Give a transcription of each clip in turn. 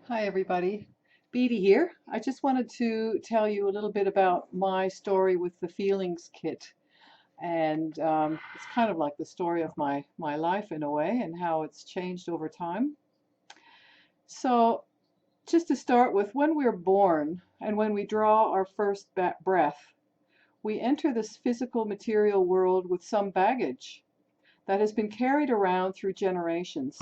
Hi, everybody. Beatty here. I just wanted to tell you a little bit about my story with the Feelings Kit. And it's kind of like the story of my life in a way and how it's changed over time. So, just to start with, when we're born and when we draw our first breath, we enter this physical material world with some baggage that has been carried around through generations.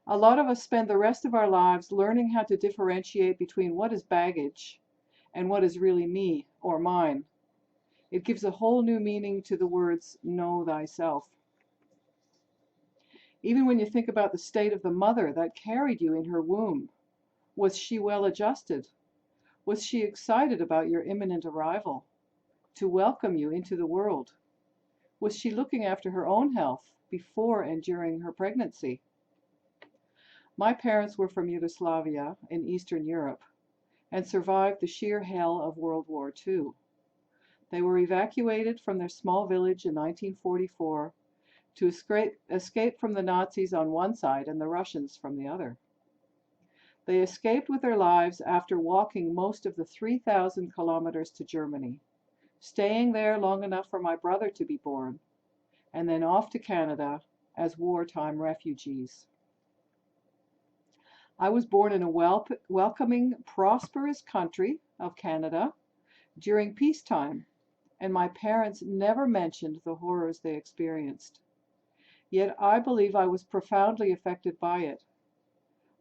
A lot of us spend the rest of our lives learning how to differentiate between what is baggage and what is really me or mine. It gives a whole new meaning to the words know thyself. Even when you think about the state of the mother that carried you in her womb, was she well adjusted? Was she excited about your imminent arrival, to welcome you into the world? Was she looking after her own health before and during her pregnancy? My parents were from Yugoslavia in Eastern Europe and survived the sheer hell of World War II. They were evacuated from their small village in 1944 to escape from the Nazis on one side and the Russians from the other. They escaped with their lives after walking most of the 3,000 kilometers to Germany, staying there long enough for my brother to be born, and then off to Canada as wartime refugees. I was born in a welcoming, prosperous country of Canada during peacetime, and my parents never mentioned the horrors they experienced. Yet I believe I was profoundly affected by it.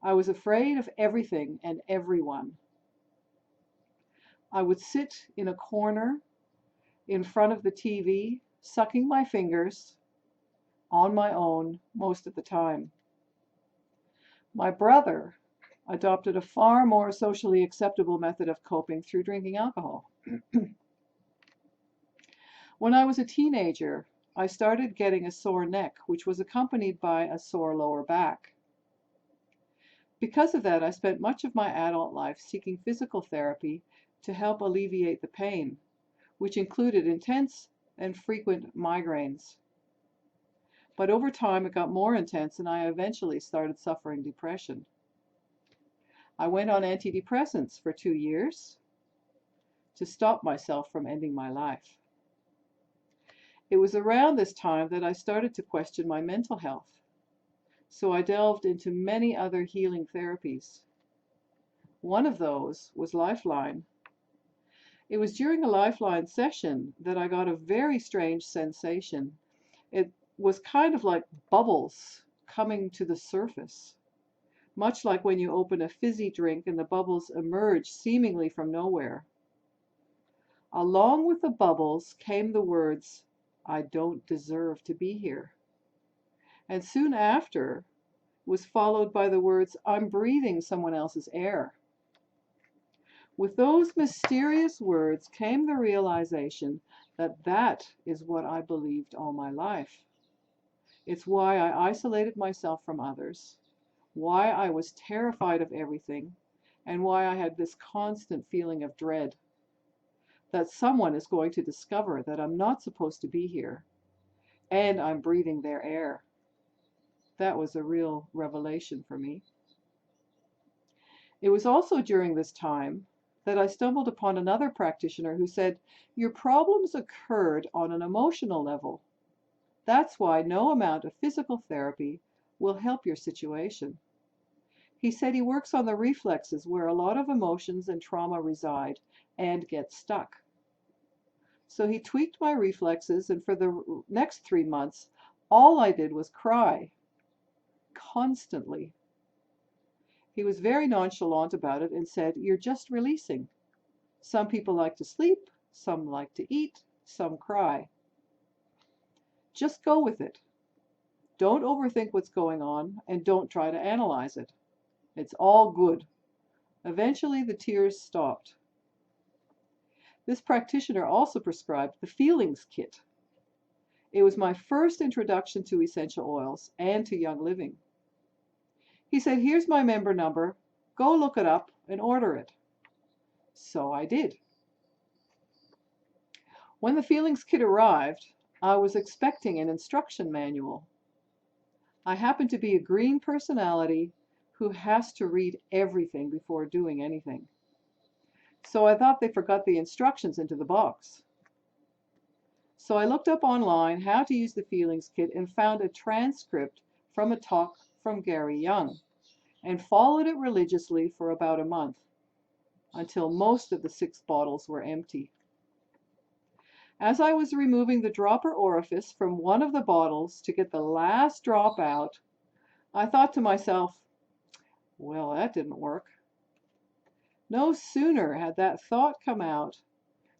I was afraid of everything and everyone. I would sit in a corner in front of the TV, sucking my fingers on my own most of the time. My brother adopted a far more socially acceptable method of coping through drinking alcohol. When I was a teenager, I started getting a sore neck, which was accompanied by a sore lower back. Because of that, I spent much of my adult life seeking physical therapy to help alleviate the pain, which included intense and frequent migraines. But over time, it got more intense, and I eventually started suffering depression. I went on antidepressants for 2 years to stop myself from ending my life. It was around this time that I started to question my mental health, so I delved into many other healing therapies. One of those was Lifeline. It was during a Lifeline session that I got a very strange sensation. It was kind of like bubbles coming to the surface, much like when you open a fizzy drink and the bubbles emerge seemingly from nowhere. Along with the bubbles came the words, "I don't deserve to be here." And soon after was followed by the words, "I'm breathing someone else's air." With those mysterious words came the realization that that is what I believed all my life. It's why I isolated myself from others, why I was terrified of everything, and why I had this constant feeling of dread that someone is going to discover that I'm not supposed to be here, and I'm breathing their air. That was a real revelation for me. It was also during this time that I stumbled upon another practitioner who said, "Your problems occurred on an emotional level. That's why no amount of physical therapy will help your situation." He said he works on the reflexes where a lot of emotions and trauma reside and get stuck. So he tweaked my reflexes, and for the next 3 months, all I did was cry constantly. He was very nonchalant about it and said, "You're just releasing. Some people like to sleep, some like to eat, some cry. Just go with it. Don't overthink what's going on and don't try to analyze it. It's all good." Eventually, the tears stopped. This practitioner also prescribed the Feelings Kit. It was my first introduction to essential oils and to Young Living. He said, "Here's my member number. Go look it up and order it." So I did. When the Feelings Kit arrived, I was expecting an instruction manual. I happened to be a green personality who has to read everything before doing anything. So I thought they forgot the instructions into the box. So I looked up online how to use the Feelings Kit and found a transcript from a talk from Gary Young and followed it religiously for about a month until most of the 6 bottles were empty. As I was removing the dropper orifice from one of the bottles to get the last drop out, I thought to myself, well, that didn't work. No sooner had that thought come out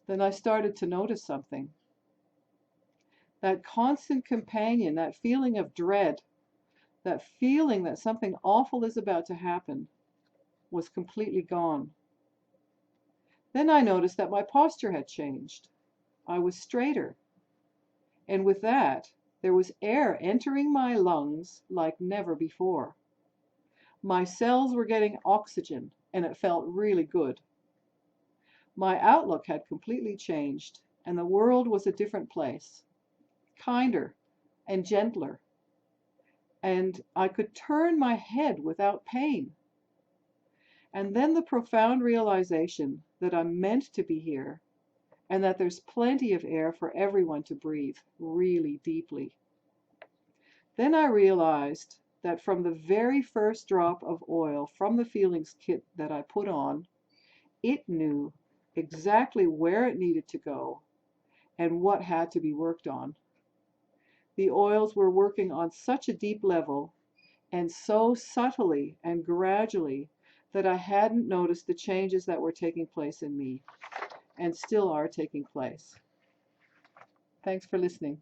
than I started to notice something. That constant companion, that feeling of dread, that feeling that something awful is about to happen, was completely gone. Then I noticed that my posture had changed. I was straighter. And with that, there was air entering my lungs like never before. My cells were getting oxygen, and it felt really good. My outlook had completely changed, and the world was a different place, kinder and gentler. And I could turn my head without pain. And then the profound realization that I'm meant to be here and that there's plenty of air for everyone to breathe really deeply. Then I realized that from the very first drop of oil from the Feelings Kit that I put on, it knew exactly where it needed to go and what had to be worked on. The oils were working on such a deep level and so subtly and gradually that I hadn't noticed the changes that were taking place in me and still are taking place. Thanks for listening.